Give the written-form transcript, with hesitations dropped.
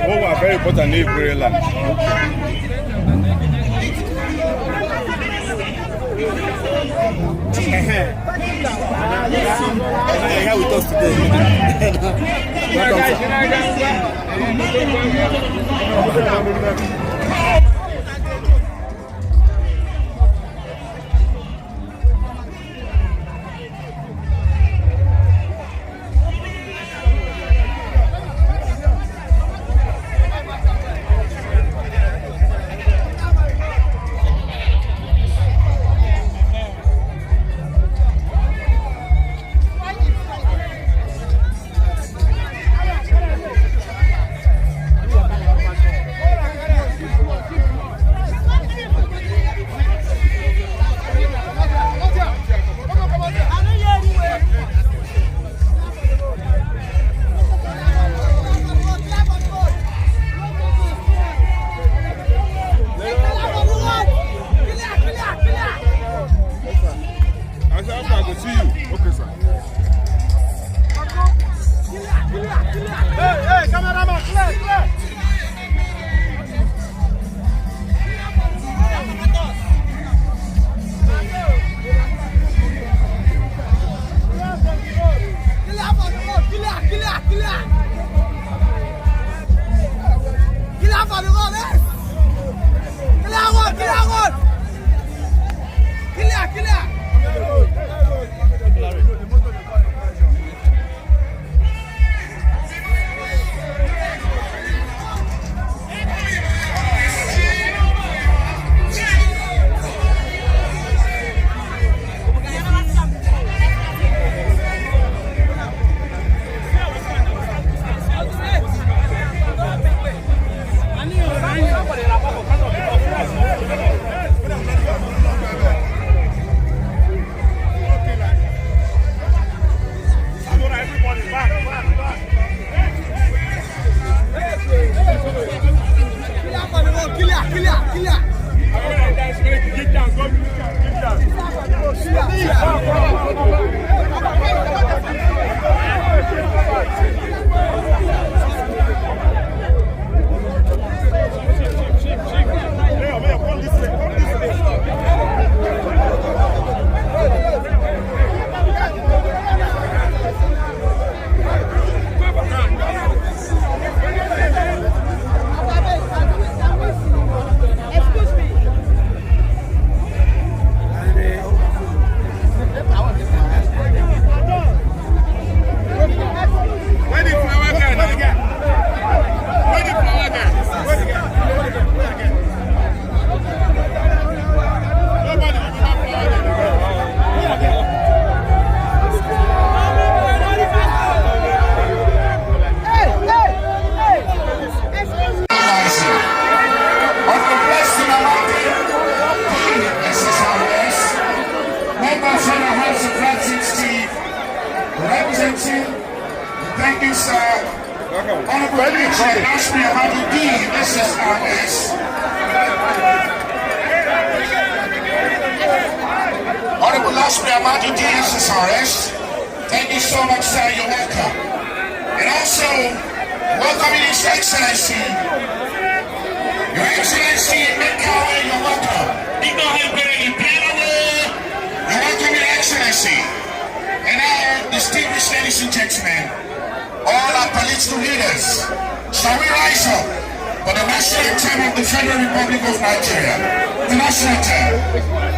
What were very important in Ireland? Here with us today. Thank you, sir. Honorable Minister, Prof.Mgbeke, SSRS. Honorable Prof.Mgbeke, SSRS. Thank you so much, sir. You're welcome. And also, welcoming His Excellency. Your Excellency, Mekawe, you're welcome. You're welcome, Your Excellency. And now, distinguished ladies and gentlemen, all our political leaders, shall we rise up for the national anthem of the Federal Republic of Nigeria, the national anthem.